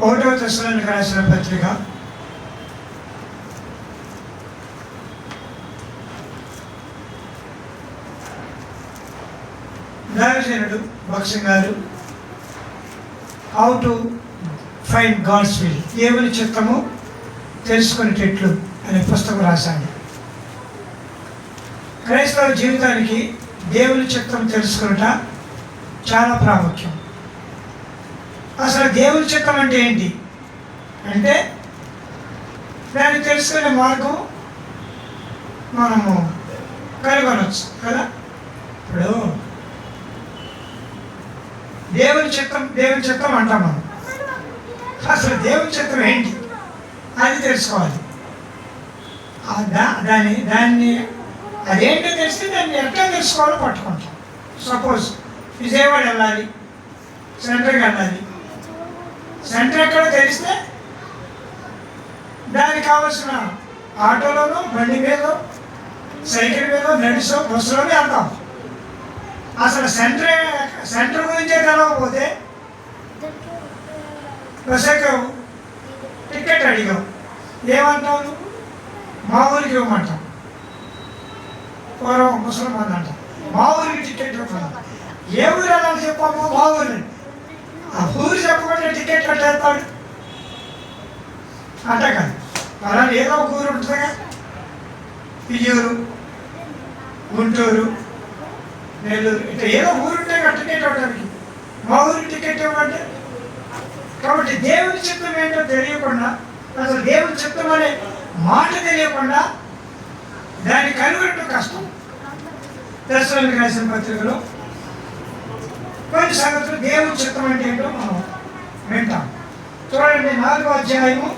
ఒకటవ తెస్సలోనికీయులకు రాసిన పత్రిక 'దైవజనుడు భక్సింగ్ గారు how to find God's will, దేవుని చిత్తము తెలుసుకునేటట్లు అనే పుస్తకం రాశాడు. క్రైస్తవ జీవితానికి దేవుని చిత్తం తెలుసుకున్నట చాలా ప్రాముఖ్యం. అసలు దేవుని చిత్తం అంటే ఏంటి అంటే దాన్ని తెలుసుకునే మార్గం మనము కనుగొనవచ్చు కదా. ఇప్పుడు దేవుని చిత్తం అంటాం మనం. అసలు దేవుని చిత్తం ఏంటి అది తెలుసుకోవాలి. దాన్ని అదేంటో తెలిస్తే దాన్ని ఎట్లా తెలుసుకోవాలో పట్టుకుంటాం. సపోజ్ విజయవాడ వెళ్ళాలి, సెంటర్కి వెళ్ళాలి. సెంటర్ ఎక్కడో తెలిస్తే దానికి కావాల్సిన ఆటోలోనో, బండి మీదో, సైకిల్ మీదో, నడిచో, బస్సులోనే వెళ్తాం. అసలు సెంటర్ గురించే తెలవకపోతే బస్ ఎక్కావు, టికెట్ అడిగావు, ఏమంటావు? మా ఊరికి ఇవ్వమంటాం. పూర్వం ముసలి మంది అంటాం, మా ఊరికి టికెట్ ఇవ్వమన్నా. ఏ ఊరు వెళ్ళాలి చెప్పమ్మా? మా ఊరిని. ఆ ఊరు చెప్పకుండా టికెట్ కట్టేస్తాడు అంట కాదు. అలా ఏదో ఒక ఊరు ఉంటుందిగా, విజయూరు, గుంటూరు, నెల్లూరు, ఇట్లా ఏదో ఊరు ఉంటే టికెట్ ఇవ్వడానికి. మా ఊరికి టికెట్ ఇవ్వమంటే. కాబట్టి దేవుని చిత్తం ఏంటో తెలియకుండా, అసలు దేవుని చిత్తం అనే మాట తెలియకుండా దాన్ని కనుగొనడం కష్టం. తెస్సలోనికీయులకు రాసిన పత్రికలో కొన్ని సంగతులు దేవుని చిత్తం అంటే ఏంటో మనం వింటాం. చూడండి, 4వ అధ్యాయము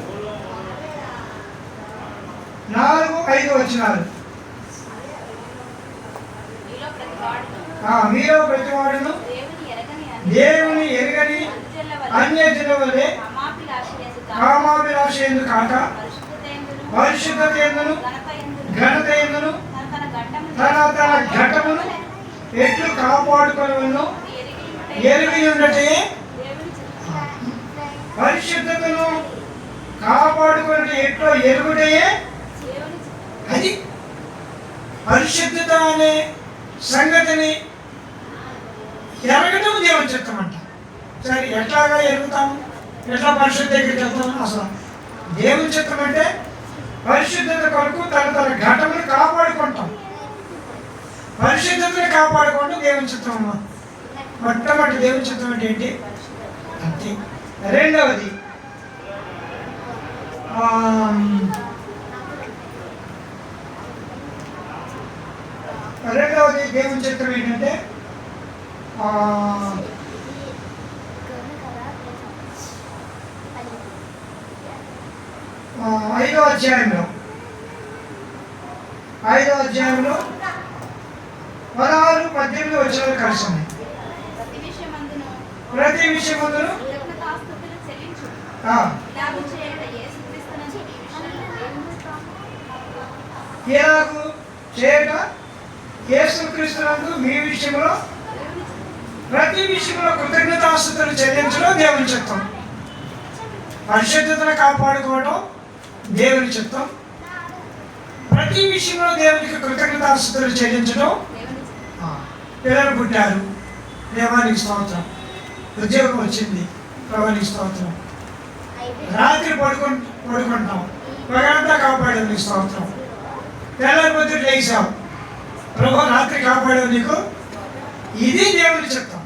4-5 వచనాలు. మీలో ప్రతివాడును దేవుని ఎరగని అన్యజనుల వలె కామాభిలాష యందు కాక పరిశుద్ధత యందును ఘనత యందును తన ఘటమును ఎట్లు కాపాడుకొనును ఎరిగి ఉండటే. పరిశుద్ధతను కాపాడుకున్నట్టు ఎట్లో ఎరుగుటయే. అది పరిశుద్ధత అనే సంగతిని ఎరగటం దేవుని చిత్తం అంట. సరే, ఎట్లాగా ఎరుగుతాము? ఎట్లా పరిశుద్ధ దగ్గరికి వెళ్తాము? అసలు దేవుని చిత్తం అంటే పరిశుద్ధత కొరకు తన ఘటమును కాపాడుకుంటాం. పరిశుద్ధతని కాపాడుకోవడం దేవుని చిత్తం అమ్మా. మొట్టమొదటి దేవుని చిత్తం అంటే ఏంటి అంతే. రెండవది దేవుని చిత్రం ఏంటంటే 5వ అధ్యాయంలో 16-18 వచనాలు కలిసి ఉన్నాయి. ప్రతి విషయమందును ఎలాగూ చేయక యేసుక్రీస్తునందు మీ విషయంలో ప్రతి విషయంలో కృతజ్ఞతాస్తుతులు చెల్లించడం దేవుని చిత్తం. పరిశుద్ధతను కాపాడుకోవడం దేవుని చిత్తం. ప్రతి విషయంలో దేవునికి కృతజ్ఞతాస్తుతులు చెల్లించడం. పిల్లలు పుట్టారు, దేవానికి స్తోత్రం. ఉద్యోగం వచ్చింది, ప్రభునికి స్తోత్రం. రాత్రి పడుకుంటాం, పగలంతా కాపాడావు, నీకు స్తోత్రం. తెల్లారి పొద్దుట లేచావు, ప్రభు రాత్రి కాపాడావు, నీకు. ఇది దేవుని చిత్తం.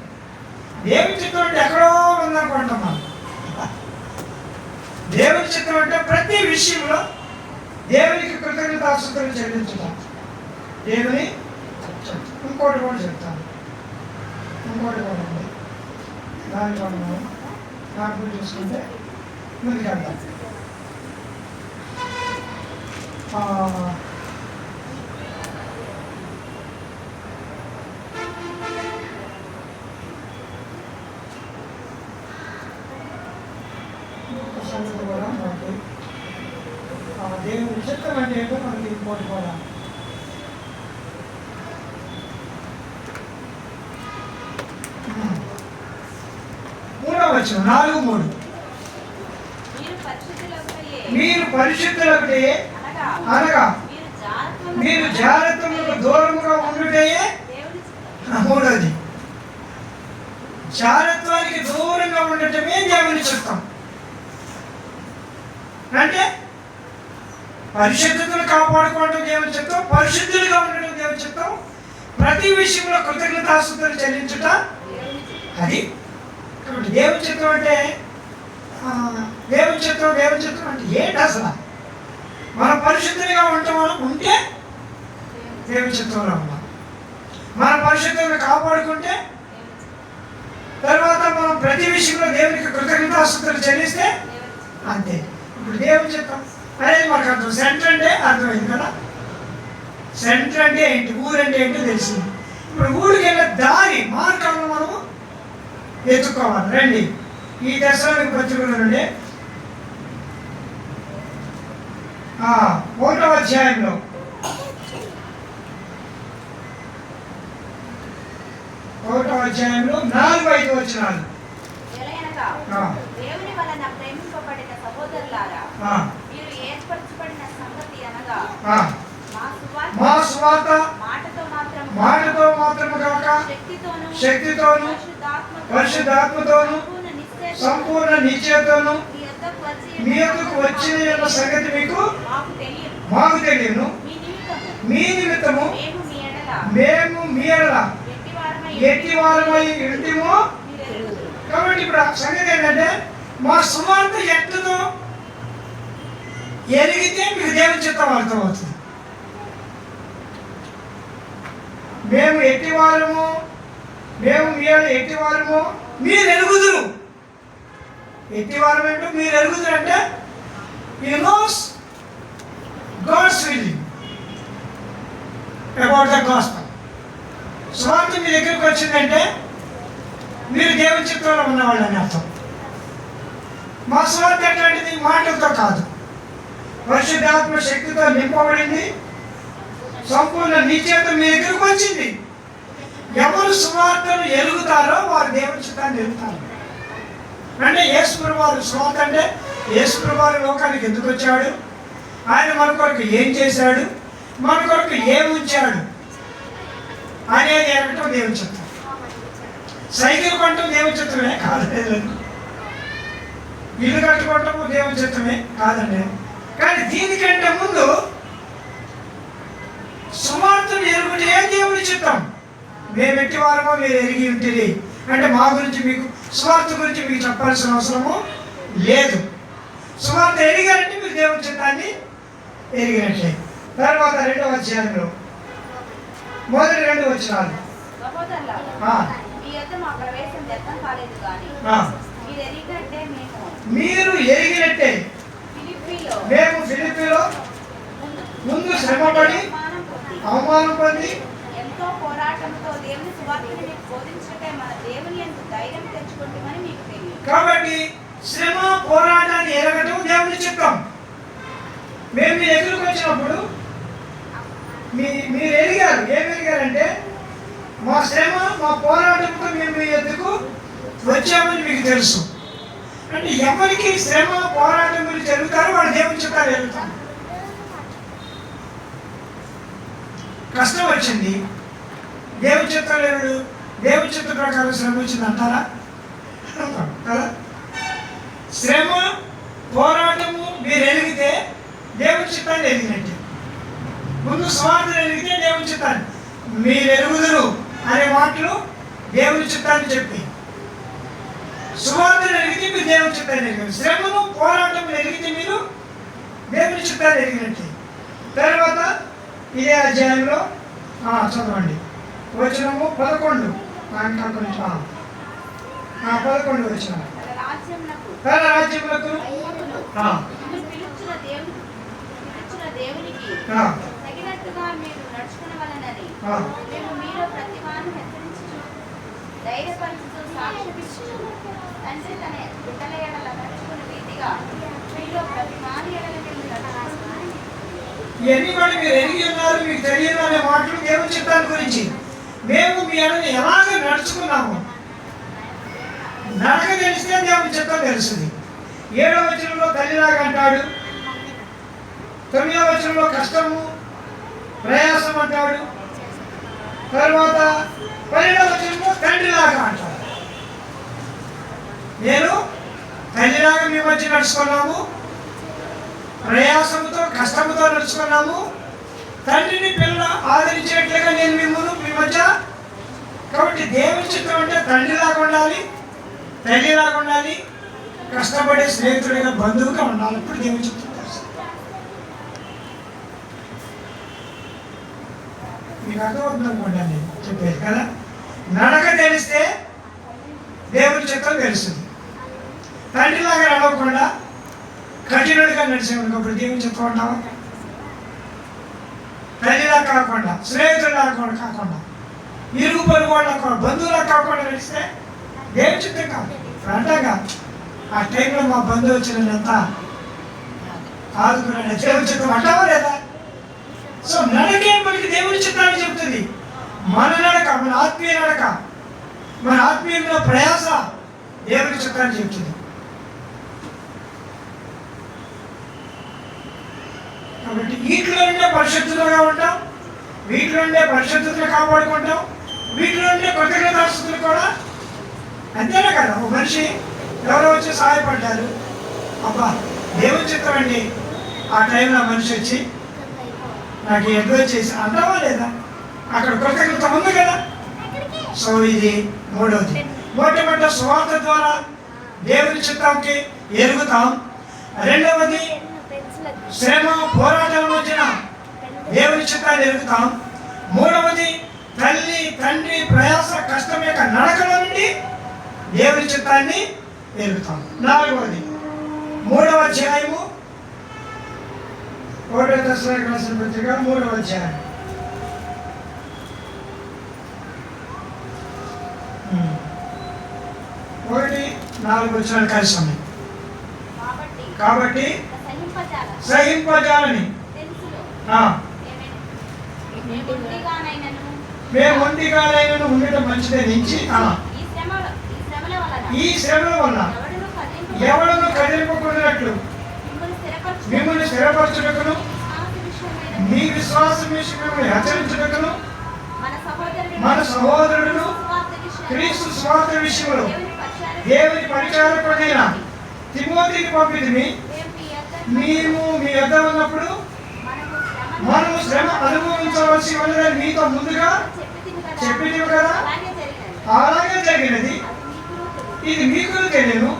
దేవుని చిత్తం అంటే ఎక్కడో ఉందనుకుంటాం మనం. దేవుని చిత్తం అంటే ప్రతి విషయంలో దేవునికి కృతజ్ఞతాస్తుతులు చెల్లించడం దేవుని. ఇంకోటి కూడా చెప్తాను, ఇంకోటి కూడా ఉంది. దాని మనం నాకు చూసుకుంటే ముందుకెళ్తాం. కూడా మనకి దేవుని చిత్తం అంటే ఏంటో మనకి ఇంకోటి కూడా. మూడవ వచనం 4:3 మీరు పరిశుద్ధులొకటే అనగా మీరు జాగ్రత్తలకు దూరంగా ఉండుటయే. మూడోది, జాగ్రత్వానికి దూరంగా ఉండటమే దేవుని చిత్తం. అంటే పరిశుద్ధతను కాపాడుకోవడం దేవుని చిత్తం, పరిశుద్ధులుగా ఉండడం దేవుని చిత్తం, ప్రతి విషయంలో కృతజ్ఞతాస్తుతులు చెల్లించుట అది. కాబట్టి దేవుని చిత్తం అంటే దేవుని చిత్తం అంటే ఏంటి అసలు? మనం పరిశుద్ధులుగా ఉంటే దేవుని చిత్తంలో ఉన్నాం. మన పరిశుద్ధతను కాపాడుకుంటే తర్వాత మనం ప్రతి విషయంలో దేవునికి కృతజ్ఞతాస్తుతులు చెల్లిస్తే అంతే. ఇప్పుడు దేవుని చిత్తం అనేది మనకు అర్థం. సెంటర్ అంటే అర్థమైంది కదా. సెంటర్ అంటే ఏంటి, ఊరు అంటే ఏంటో తెలిసింది. ఇప్పుడు ఊరికి వెళ్ళే దారి మార్గాలను మనము ఎత్తుకోవాలి. రండి, ఈ దశలోని పత్రికల నుండి 1వ అధ్యాయంలో 4-5 వచనాలు. దేవుని వలన ప్రేమింపబడిన సహోదరులారా, మీరు ఏర్పరచబడిన సంగతి అనగా మా సువార్త మాటతో మాత్రము కాక శక్తితోను పరిశుద్ధాత్మతోను సంపూర్ణ నిశ్చయతోను మీ యొద్దకు వచ్చిన సంగతి మాకు తెలియను. మీ నిమిత్తము మేము మీ ఎడల ఎట్టివారమై ఉంటిమో. కాబట్టి ఇప్పుడు సంగతి ఏంటంటే, మా సువార్త ఎట్లతో ఎరిగితే మీకు దేవుని చిత్తం అర్థమవుతుంది. మేము ఎట్టివారము, మేము మీ ఎట్టివారము మీరు ఎరుగుదురు. ఎట్టివారం ఏంటో మీరు ఎరుగుదురు అంటే you knows God's willing about the gospel. సువార్త మీ దగ్గరికి వచ్చిందంటే మీరు దేవుని చిత్తంలో ఉన్నవాళ్ళని అర్థం. మా సువార్త ఎట్లాంటిది, మాటలతో కాదు, పరిశుద్ధాత్మ శక్తితో నింపబడింది, సంపూర్ణ నిశ్చయత మీ దగ్గరకు వచ్చింది. ఎవరు సువార్తను ఎరుగుతారో వారు దేవుని చిత్తాన్ని ఎరుగుతారు. అంటే యేసుప్రభువు వారు సువార్త అంటే యేసుప్రభువు వారు లోకానికి ఎందుకు వచ్చాడు, ఆయన మన కొరకు ఏం చేశాడు, మన కొరకు ఏం ఉంచాడు అనేది ఎరగటం దేవుని చిత్తం. సైకిల్ కొట్టడం దేవుని చిత్తమే కాదండి, ఇల్లు కట్టుకోవటము దేవుని చిత్తమే కాదండి. కానీ దీనికంటే ముందు సువార్తను ఎరుగుటే దేవుని చిత్తం. మేము ఎట్టి వారమో మీరు ఎరిగి ఉంటుంది అంటే మా గురించి మీకు సువార్త గురించి మీకు చెప్పాల్సిన అవసరము లేదు. సువార్త ఎరిగారంటే మీరు దేవుని చిత్తాన్ని ఎరిగినట్లే. తర్వాత 2వ అధ్యాయంలో మొదటి 2 వచనాలు. మీరు ఎరిగినట్టే మేము ఫిలిప్పీలో ముందు శ్రమపడి అవమానం పొంది ఎంతో పోరాటంతో దేవుని సువార్తను మీకు బోధించటై మన దేవుని యందు ధైర్యం తెచ్చుకుంటామని మీకు తెలియదు. కాబట్టి శ్రమ పోరాటాన్ని ఎరగటం దేవుని చిత్తం. మేము మీ దగ్గరకు వచ్చినప్పుడు మీరు ఎరిగారు. ఏమి ఎరిగారంటే మా శ్రమ మా పోరాటంతో మేము మీ ఎద్దుకు వచ్చామని మీకు తెలుసు. అంటే ఎవరికి శ్రమ పోరాటం గురించి జరుగుతారో వాళ్ళు దేవుని చిత్తాలు ఎరుగుతారు. కష్టం వచ్చింది, దేవుని చిత్తం లేడు, దేవుని చిత్త ప్రకారం శ్రమ వచ్చింది అంటారా? కదా. శ్రమ పోరాటము మీరు ఎరిగితే దేవుని చిత్తాన్ని ఎరిగినట్టే. ముందు స్వార్థం ఎరిగితే దేవుని చిత్తాన్ని, మీరు ఎరుగుదురు అనే మాటలు దేవుని చిత్తాన్ని చెప్పి, సువార్తను ఎరిగితే మీరు దేవుని చిత్తాన్ని ఎరిగారు. శ్రమను పోరాటం ఎరిగితే మీరు దేవుని చిత్తాన్ని ఎరిగినట్టే. తర్వాత ఇదే అధ్యాయంలో చదవండి వచనము 11. ఇంకా కొంచెం 11 వచనం. తన రాజ్యములకు తగినట్టుగా మీరు నడుచుకునవలెనని మేము మీలో ప్రతివాను హెచ్చరించుచు ధైర్యపరచుచు సాక్ష్యమిచ్చుచు తండ్రి తన బిడ్డల ఎడల నడుచుకున్న రీతిగా మీలో ప్రతివాని ఎడల మీరు నడుచుకున్నారు. ఇవన్నీ కూడా మీరు ఎరిగి ఉన్నారు, మీకు తెలియదు అనే మాటలు దేవుని చిత్తాన్ని గురించి. మేము మీ ఎడల ఎలాగ నడుచుకున్నాము, నడక తెలిస్తే దేవుని చిత్తం తెలుస్తుంది. 7వ వచనంలో తల్లిలాగా అంటాడు. 9వ వచనంలో కష్టము ప్రయాసం అంటాడు. తర్వాత 12వ వచనంలో తండ్రిలాగా అంటాడు. నేను తల్లిలాగా మీ మధ్య నడుచుకున్నాము, ప్రయాసముతో కష్టముతో నడుచుకున్నాము, తండ్రిని పిల్లలు ఆదరించేట్లుగా నేను మీ మధ్య. కాబట్టి దేవుని చిత్రం అంటే తండ్రిలాగా ఉండాలి, తల్లిలాగా ఉండాలి, కష్టపడే స్నేహితుడిగా బంధువుగా ఉండాలి. ఇప్పుడు దేవుని చిత్రం తెలుస్తుంది. మీకు అర్థమవుతుంది అనుకోండి నేను చెప్పేది కదా. నడక తెలిస్తే దేవుని చిత్రం తెలుస్తుంది. తండ్రిలాగా నడవకుండా కఠినుడిగా నడిచేవాడు అప్పుడు దేవుని చిత్రం ఉన్నావా? తల్లిలా కాకుండా, స్నేహితులా కాకుండా, ఇరుగు పొరుగు వాళ్ళ బంధువులా కాకుండా నడిస్తే దేవుని చిత్తం కాదు. అంటాగా ఆ టైంలో మా బంధువు వచ్చినంతా ఆదుకున్నాడు, దేవుని చిత్తం అంటావా లేదా? సో నడకే మనకి దేవుని చిత్రాన్ని చెప్తుంది. మన నడక, మన ఆత్మీయ నడక, మన ఆత్మీయంలో ప్రయాస దేవుని చిత్రాన్ని చెప్తుంది. కాబట్టి వీటిలో ఉండే పరిశుద్ధులుగా ఉంటాం, వీటిలో ఉండే పరిశుద్ధతను కాపాడుకుంటాం, వీటిలో ఉండే కృతజ్ఞతాస్తుతులు కూడా అంతేనా కదా. ఒక మనిషి ఎవరో వచ్చి సహాయపడ్డారు, అబ్బా దేవుని చిత్రం అండి. ఆ టైంలో మనిషి వచ్చి నాకు అడ్వైజ్ చేసి అంటావా లేదా? అక్కడ కృతజ్ఞత ఉంది కదా. సో ఇది మూడవది. మొట్టమొదటి సువార్త ద్వారా దేవుని చిత్తానికి ఎరుగుతాం. రెండవది శ్రమ పోరాటం మధ్యన దేవుని చిత్తాన్ని ఎరుగుతాం. మూడవది తల్లి తండ్రి ప్రయాస కష్టం యొక్క నడకల నుండి దేవుని చిత్తాన్ని ఎరుగుతాం. నాలుగవది 3వ అధ్యాయము 1వ దశలోకి రాసిన పత్రిక 3వ అధ్యాయం 1-4 వచనాలు కలిసి ఉన్నాయి. కాబట్టి సహింపజాలని మేము ఒంటిగానైనను ఉండటం మంచిదే నుంచి ఈ శ్రమల వల్ల ఎవడను కదిలిపోకున్నట్లు మిమ్మల్ని స్థిరపరచుటకును మీ విశ్వాసం విషయంలో హెచ్చరించుటకును మన సహోదరుడును క్రీస్తు స్వార్థ విషయంలో దేవుని పరిచారకుడైన తిమోతిని పంపితిమి. మేము మీ వద్ద ఉన్నప్పుడు మనము శ్రమ అనుభవించవలసి ఉన్నదని మీతో ముందుగా చెప్పినవి కదా. అలాగే జరిగినది, ఇది మీకు తెలియను.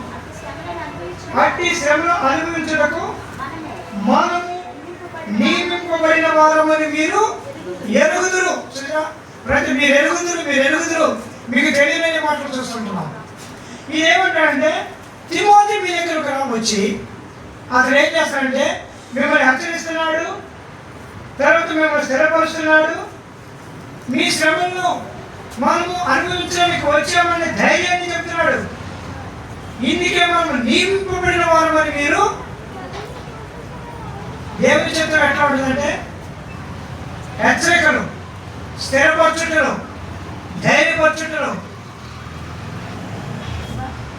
అట్టి శ్రమను అనుభవించుటకు మనము నియమింపబడిన వారమని మీరు ఎరుగుదురు. ప్రతి మీరు ఎరుగుదురు మీకు తెలియని మాటలు చూస్తుంటున్నాం. ఇది ఏమంటాడంటే తిమోతి మీ దగ్గరకు వచ్చి అతను ఏం చేస్తాడంటే మిమ్మల్ని హెచ్చరిస్తున్నాడు, తర్వాత మిమ్మల్ని స్థిరపరుస్తున్నాడు. మీ శ్రమలను మనము అనుభవించడానికి వచ్చామనే ధైర్యాన్ని చెప్తున్నాడు. ఇందుకే మనం నియమింపబడిన వారమని మీరు. దేవుని చిత్తం ఎట్లా ఉంటుందంటే హెచ్చరికలు, స్థిరపరచుటలు, ధైర్యపరచుటలు,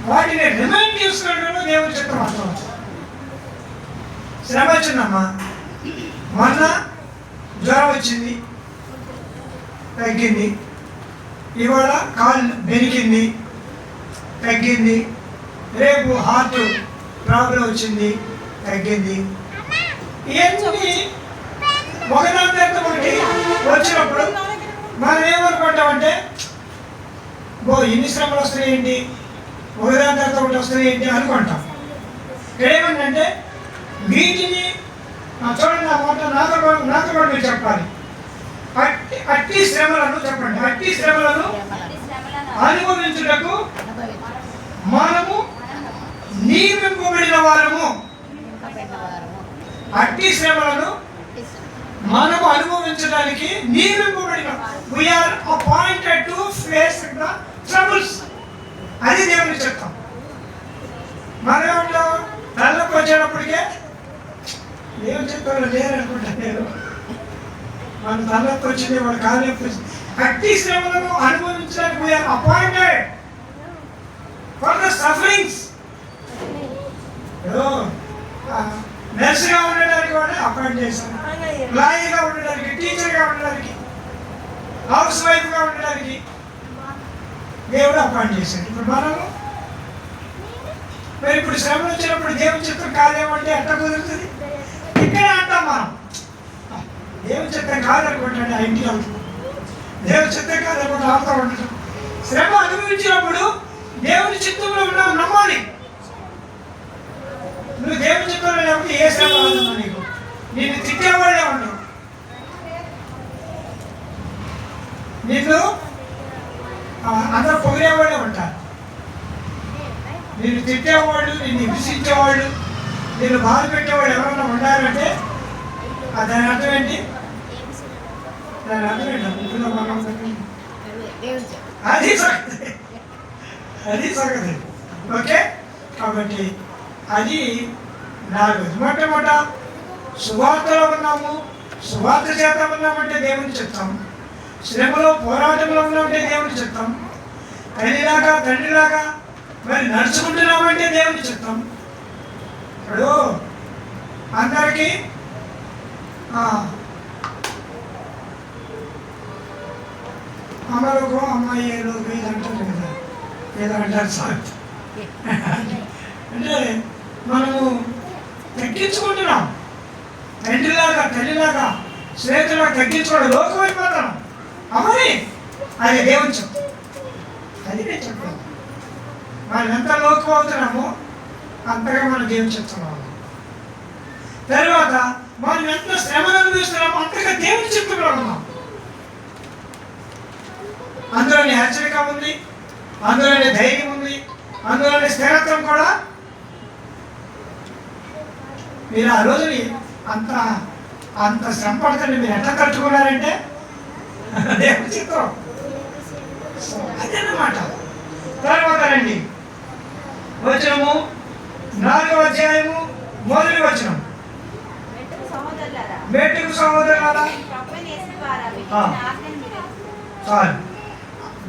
వాటిని రిమైండ్ చేసుకుంటూ దేవుని చిత్తం అర్థం. శ్రమ వచ్చిందమ్మా, మొన్న జ్వరం వచ్చింది, తగ్గింది. ఇవాళ కాళ్ళు బెనికింది, తగ్గింది. రేపు హార్ట్ ప్రాబ్లం వచ్చింది, తగ్గింది. ఇవన్నీ ఒకదాని తర్వాత ఒకటి వచ్చినప్పుడు మనం ఏమనుకుంటామంటే ఇన్ని శ్రమలు వస్తున్నాయి ఏంటి, ఒకదాని తర్వాత ఒకటి వస్తున్నాయి ఏంటి అనుకుంటాం. ఇక్కడ ఏమంటే వీటిని చూడండి, నా మాట నాతో కూడా మీరు చెప్పాలి. అట్టి శ్రమలను చెప్పండి. అట్టి శ్రమలను అనుభవించుటకు మనము నియమింపబడిన వారము. అట్టి శ్రమలను మనము అనుభవించడానికి నియమింపబడిన. We are appointed to face the troubles. అది దేవుని చెప్తాం. మనలో తలనొప్పి వచ్చేటప్పటికే దేవుని చెప్తాను లేరనుకుంటా. నేను మన తలనొప్పి వచ్చింది, వాడు కాలు వచ్చింది. అట్టి శ్రమలను అనుభవించడానికి we are appointed for the sufferings. చేశాను, లాయర్గా ఉండడానికి, టీచర్గా ఉండడానికి, హౌస్ వైఫ్గా ఉండడానికి దేవుడు అపాయింట్ చేశాడు. ఇప్పుడు మనము మరి ఇప్పుడు శ్రమలు వచ్చినప్పుడు దేవుని చిత్తం కాదేమంటే ఎట్లా కుదురుతుంది? ఇక్కడ అంటాం మనం దేవుని చిత్తం కాదనుకుంటాండి, ఆ ఇంటికి వెళ్తాం. దేవుని చిత్తం కాదనుకుంటే ఆడుతూ ఉండటం. శ్రమ అనుభవించినప్పుడు దేవుని చిత్తంలో ఉన్నావు నమ్మాలి. నువ్వు దేవుని చిత్తంలో లేకపోతే ఏ శ్రమ రాదమ్మా నీకు. నిన్ను తిట్టేవాళ్ళే ఉండవు, నిన్ను అందరూ పొగిడేవాళ్ళే ఉంటారు. నిన్ను తిట్టేవాళ్ళు, నిన్ను హింసించేవాళ్ళు, నిన్ను బాధ పెట్టేవాళ్ళు ఎవరన్నా ఉండాలంటే దాని అర్థం ఏంటి? దాని అర్థం ఏంటి? అది సంగతి, అది సంగతి. ఓకే, కాబట్టి అది నాలుగోది. మొట్టమొదట సువార్తలో ఉన్నాము, సువార్త చేత ఉన్నామంటే దేవుని చెప్తాం. శ్రమలో పోరాటంలో ఉన్నామంటే దేవుని చెప్తాం. తల్లిలాగా తండ్రిలాగా మరి నడుచుకుంటున్నామంటే దేవుని చెప్తాం. ఇప్పుడు అందరికీ అమ్మలకు అమ్మాయిలు ఇది అంటారు కదా, ఏదో అంటారు సార్. అంటే మనము తగ్గించుకుంటున్నాం, తండ్రిలాగా తల్లిలాగా స్నేహితులాగా తగ్గించుకోవడం, లోకం అయిపోతాం. అమ్మని అది దేవుని చెప్తాం. అది నేను చెప్పాను. మనం ఎంత లోకం అవుతున్నామో అంతగా మనం దేవుని చెప్తున్నాము. తర్వాత మనం ఎంత శ్రమను అనుభవిస్తున్నామో అంతగా దేవుని చెప్తున్నా ఉన్నాం. అందులోని హెచ్చరిక ఉంది, అందులోని ధైర్యం ఉంది, అందులోని స్థిరత్వం కూడా. మీరు ఆ రోజుని అంత శ్రమ పడుతుంది, మీరు ఎట్లా తట్టుకున్నారంటే దేవుని చిత్రం. అదన్నమాట. తర్వాత రండి వచనము 4వ అధ్యాయము మొదటి వచనం. మెట్టుకు సహోదరులారా, చాలు.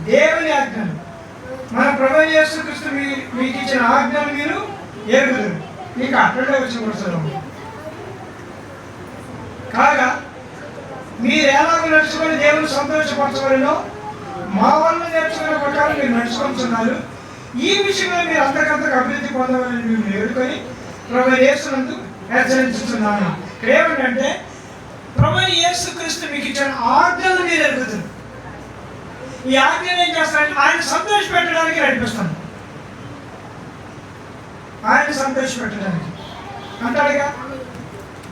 దేవుని ఆజ్ఞలు, మన ప్రభువు యేసుక్రీస్తు మీకు ఇచ్చిన ఆజ్ఞలు మీరు ఎరుగుదురు. మీకు అక్కడే వచ్చిన వచనం. కాగా మీరు ఎలాగో నడుచుకొని దేవుని సంతోషపరచవలనో మా వల్ల నేర్చుకునే ప్రకారం మీరు నడుచుకుంటున్నారు. ఈ విషయంలో మీరు అంతకంతకు అభివృద్ధి పొందవాలని మేము వేడుకొని ప్రభువు యేసునందు హెచ్చరించుతున్నాను. ఇక్కడ ఏమిటంటే ప్రభువు యేసుక్రీస్తు మీకు ఇచ్చిన ఆజ్ఞలు మీరు ఎరుగుతారు. ఈ ఆజ్ఞలు ఏం చేస్తారంటే ఆయన సంతోష పెట్టడానికి నడిపిస్తాను. ఆయన సంతోష పెట్టడానికి అంటాడుగా,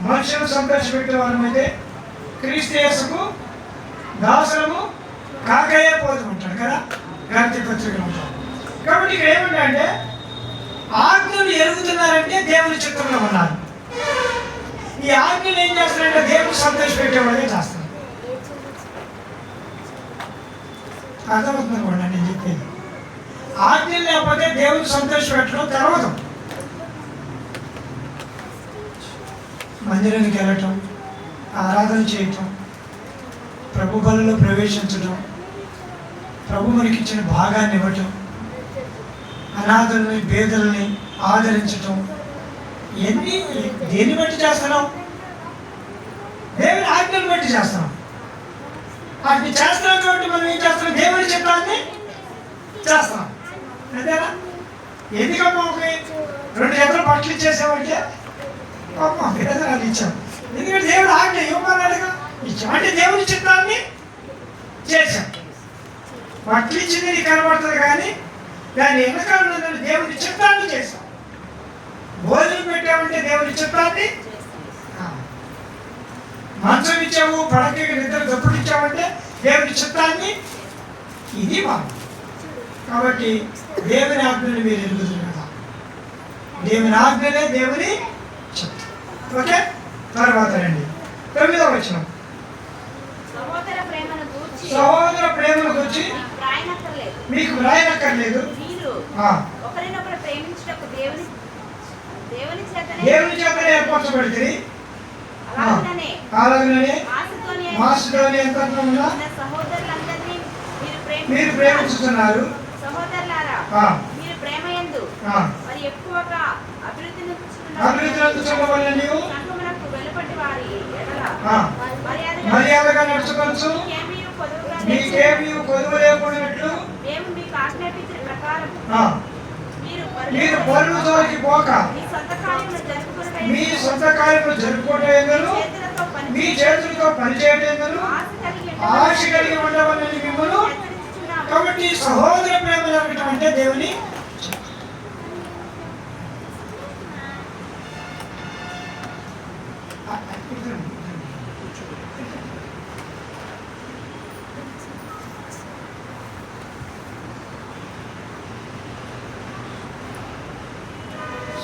మనుషులు సంతోష పెట్టే వాళ్ళమైతే క్రీస్తు యేసుకు దాసులము కాకయే పోతూ ఉంటాడు కదా, గలాతీ పత్రికలో ఉంటాడు. కాబట్టి ఇక్కడ ఏమంటే ఆజ్ఞలు ఎరుగుతున్నారంటే దేవుని చిత్రంలో ఉన్నారు. ఈ ఆజ్ఞలు ఏం చేస్తారంటే దేవుని సంతోష పెట్టేవాళ్ళే చేస్తారు. అర్థమవుతుంది కూడా నేను చెప్పేది. ఆజ్ఞలు లేకపోతే దేవుని సంతోష పెట్టడం తెలవదు. మందిరానికి వెళ్ళటం, ఆరాధన చేయటం, ప్రభు బలలో ప్రవేశించడం, ప్రభు మనకి ఇచ్చిన భాగాన్ని ఇవ్వటం, అనాథల్ని పేదల్ని ఆదరించటం, ఇవన్నీ దేన్ని బట్టి చేస్తున్నాం? దేవుని ఆజ్ఞను బట్టి చేస్తున్నాం. వాటిని చేస్తున్నాం కాబట్టి మనం ఏం చేస్తున్నాం? దేవుని చిత్తాన్ని చేస్తున్నాం. అంతేనా? ఎందుకమ్మా ఒక 2 జతల బట్టలు ఇచ్చేసామంటే అమ్మ పేదలు ఇచ్చాం. ఎందుకంటే దేవుడు ఆజ్ఞ ఇవ్వమన్నాడుగా, ఇచ్చాం అంటే దేవుని చిత్తాన్ని చేశాం. బట్టలు ఇచ్చింది నీకు కనబడుతుంది కానీ దాని వెనకాల దేవుని చిత్తాన్ని చేశాం. భోజనం పెట్టామంటే దేవుని చిత్తాన్ని, మంచం ఇచ్చావు, పడకకి నిద్ర దుప్పటి ఇచ్చామంటే దేవుని చిత్తాన్ని. ఇది మనం. కాబట్టి దేవుని ఆజ్ఞలు మీరు ఎరుగుతుంది కదా, దేవుని ఆజ్ఞలే దేవుని చిత్తం. ఓకే, తర్వాత రండి 9వ వచనం. సహోదర ప్రేమను గురించి మీకు వ్రాయనక్కర్లేదు, దేవుని చేతనే ఏర్పరచబడితే అలాగనే మాసిదోనియ అంతటా మీరు ప్రేమించుతున్నారు. అభివృద్ధి చూపవలన మర్యాదగా నడుచుకోవచ్చు, మీకేమీ కొదువు లేకున్నట్లు మీరు పనులు జోలికి పోక మీ సొంత కార్యములు జరుపుకోవటం, మీ చేతులతో పనిచేయటం ఆశ కలిగి ఉండవాలని మిమ్మల్ని. కాబట్టి సహోదర ప్రేమ జరగటం అంటే దేవుని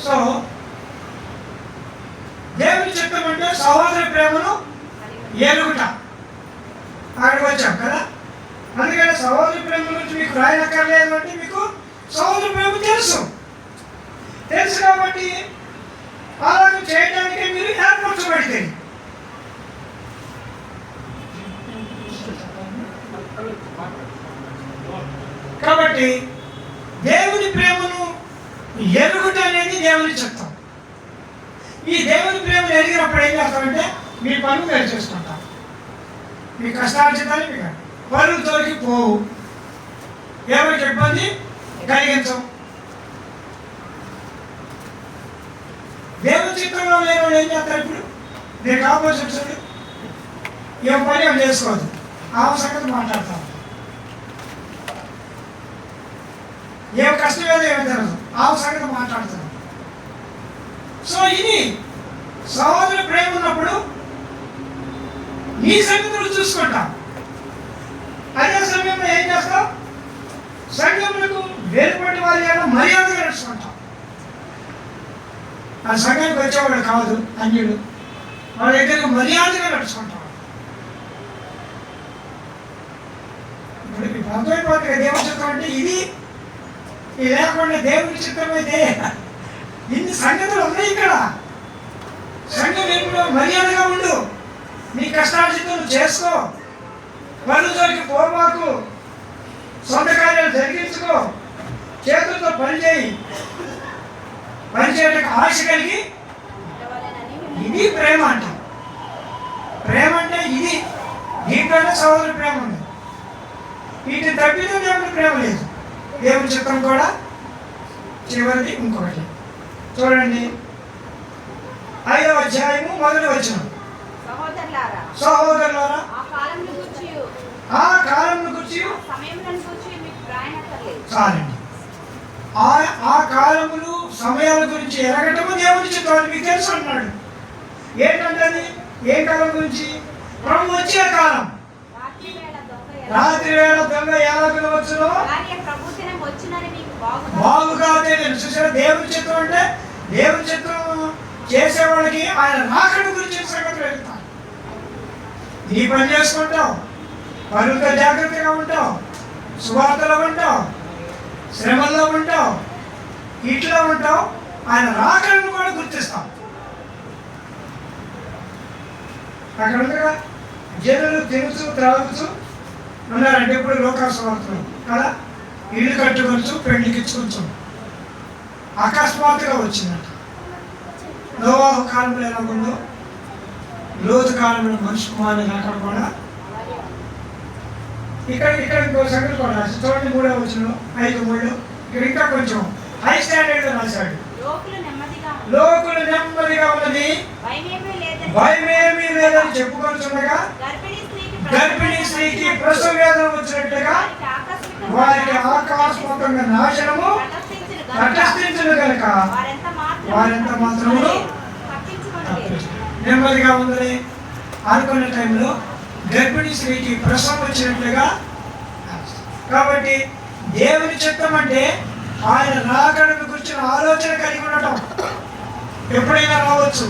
సో దేవుని చిత్తం అంటే సహోదర ప్రేమను ఎరుగుట. అక్కడికి వచ్చాం కదా, అందుకని సహోదర ప్రేమ గురించి మీకు రాయనక్కర్లేదు అంటే మీకు సహోదర ప్రేమ తెలుసు కాబట్టి అలాగే చేయడానికి మీరు ఏర్పరచబడితే. కాబట్టి దేవుని ప్రేమను ఎరుగుట అనేది దేవుని చిత్తం. ఈ దేవుని ప్రేమను ఎరిగినప్పుడు ఏం చేస్తామంటే మీ పనులు మీరు చేసుకుంటాం, మీ కష్టార్జితాన్ని మీకు పనులు తోలికి పోవు, ఎవరికి ఇబ్బంది కలిగించం. దేవుని చిత్తంలో లేని వాళ్ళు ఏం చేస్తారు? ఇప్పుడు నేను ఆపోజిట్ చూడు, ఏం పని ఏం చేసుకోవద్దు, ఆ సంగతి మాట్లాడతాం, ఏం కష్టం ఏదో ఏమో తెలియదు, ఆ సంగతి మాట్లాడుతున్నాం. సో ఇది సహోదర ప్రేమ ఉన్నప్పుడు నీ సంగతులు చూసుకుంటాం. అదే సమయంలో ఏం చేస్తాం? సంఘములకు వేరుపడి వారి మర్యాదగా నడుచుకుంటాం. ఆ సంఘానికి వచ్చేవాడు కాదు అన్యుడు, వాళ్ళ దగ్గరకు మర్యాదగా నడుచుకుంటాం. ఇప్పుడు మీకు అర్థమైపోతుంది దేవుని చిత్తం అంటే ఇది లేకుండా దేవుని చిత్తం అయితే ఇన్ని సంగతులు ఉన్నాయి ఇక్కడ. సంఘం ఎప్పుడు మర్యాదగా ఉండు, నీ కష్టార్జితం చేసుకో, పనులకి పోమాకు, సొంత కార్యాలు జరిగించుకో, చేతులతో పనిచేయి, పనిచేయడానికి ఆశ కలిగి. ఇది ప్రేమ అంటే. ప్రేమ అంటే ఇది, దీంట్లోనే సహోదర ప్రేమ ఉంది. వీటిని తప్పితే దేవుని ప్రేమ లేదు. దేవుని చిత్తం కూడా చివరిది ఇంకొకటి చూడండి, 5వ అధ్యాయము 1వ వచనం. సహోదరులారా ఆ కాలంను గురించి చాలండి. ఆ కాలములు సమయాల గురించి ఎరగటము దేవుని చిత్తం మీకు తెలుసు అన్నాడు. ఏంటంటే అది ఏ కాలం గురించి? ప్రభు వచ్చే కాలం. రాత్రి వేళ దొంగ ఎలా పిలవచ్చునో బాగుగా తెలియదు. చూసారా, దేవుని చిత్తం అంటే దేవుని చిత్తం చేసేవాళ్ళకి ఆయన రాకడ గురించి సంగతులు వెళ్తాం. నీ పని చేసుకుంటావు, పనులతో జాగ్రత్తగా ఉంటావు, సువార్తలో ఉంటావు, శ్రమల్లో ఉంటావు, ఇట్లా ఉంటావు, ఆయన రాకడను కూడా గుర్తిస్తాం. అక్కడ ఉండగా జనులు తినుచు త్రాగుచు ఉన్నారంటే ఇప్పుడు లోకాసువార్తలు కదా, ఇల్లు కట్టుకొచ్చు, పెళ్లికి ఇచ్చుకొచ్చు. అకస్మాత్తుగా వచ్చిందంట. నోవాహు కాలంలో ఎలా ఉందో లోతు కాలంలో మనిషి కుమారుని రాకడ కూడా ఇక్కడ ఇంకో సంగతి కూడా రాసి చూడండి, 3వ వచనంలో 5:3 ఇక్కడ ఇంకా కొంచెం హై స్టాండర్డ్ లో రాశాడు. లోకులు నెమ్మదిగా ఉన్నది భయమేమీ లేదని చెప్పుకొచ్చుండగా గర్భిణీ స్త్రీకి ప్రసవ వేదన వచ్చినట్లుగా వారికి ఆకస్మికంగా నాశనము తటస్థించును కనుక వారెంత మాత్రము నెమ్మదిగా ఉందని అనుకునే టైంలో గర్భిణీ స్త్రీకి ప్రసవం వచ్చినట్లుగా. కాబట్టి దేవుని చిత్తం అంటే ఆయన రాకడను గురించిన ఆలోచన కలిగి ఉండటం. ఎప్పుడైనా రావచ్చు.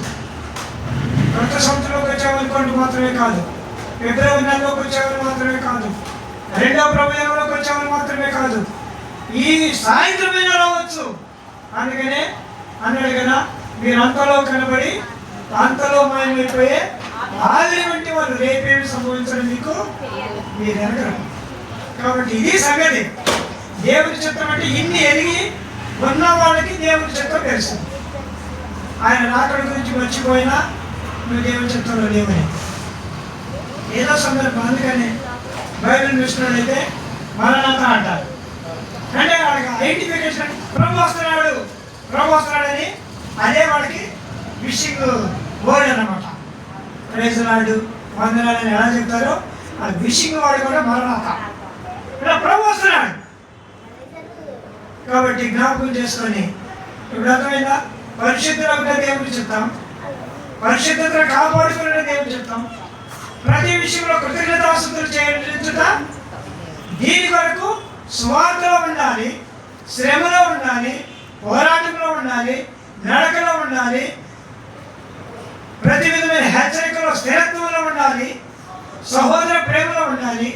కొత్త సంవత్సరంలోకి వచ్చేవాళ్ళకి మాత్రమే కాదు, ఫిబ్రవరి నెలలోకి వచ్చేవాళ్ళు మాత్రమే కాదు, 2వ ప్రభుత్వంలోకి వచ్చేవాళ్ళు మాత్రమే కాదు, ఈ సాయంత్రమైనా రావచ్చు. అందుకనే అన్నాడు కదా, మీరు అంతలో కనబడి అంతలో మాయమైపోయే ఆవిరి వంటి వాళ్ళు రేపేమి సంభవించడం మీకు మీరు ఎరగరు. కాబట్టి ఇది సంగతి. దేవుని చిత్తం అంటే ఇన్ని ఎరిగి ఉన్న వాళ్ళకి దేవుని చిత్తం తెలుస్తుంది. ఆయన రాకడ గురించి మర్చిపోయినా నువ్వు దేవుని చిత్తంలో లేవని. ఏదో సందర్భం అందుకని బైబిల్ చూసినట్లయితే మరణాత అంటారు. అంటే వాళ్ళకి ఐడెంటిఫికేషన్ ప్రభు వస్తున్నాడని అదే వాళ్ళకి విషింగ్ వర్డ్ అన్నమాట. ప్రైజ్ లార్డ్ వందనాలని ఎలా చెప్తారో ఆ విషింగ్ వాడు కూడా మరణాత, ఇలా ప్రభు వస్తున్నాడు. కాబట్టి జ్ఞాపకం చేసుకొని ఇప్పుడు అర్థమైందా? పరిశుద్ధులకు దేవుడికి చెప్తాం, పరిశుద్ధతను కాపాడుకునే దేవుడికి చెప్తాం, ప్రతి విషయంలో కృతజ్ఞతాస్తుతులు చెల్లించుట, దీని కొరకు స్వార్థలో ఉండాలి, శ్రమలో ఉండాలి, పోరాటంలో ఉండాలి, నడకలో ఉండాలి, ప్రతి విధమైన హెచ్చరికలో స్థిరత్వంలో ఉండాలి, సహోదర ప్రేమలో ఉండాలి.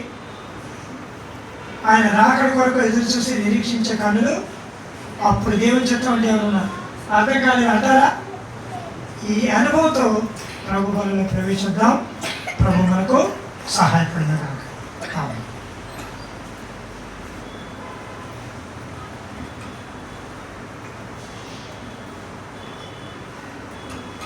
ఆయన రాకడ కొరకు ఎదురు చూసి నిరీక్షించే కన్నులు అప్పుడు దేవుని చిత్తం అంటే ఏమన్నా అర్థం కాలేదు అంటారా? ఈ అనుభవంతో ప్రభు బలలో ప్రవేశిద్దాం. ప్రభు మనకు సహాయపడిన కాక.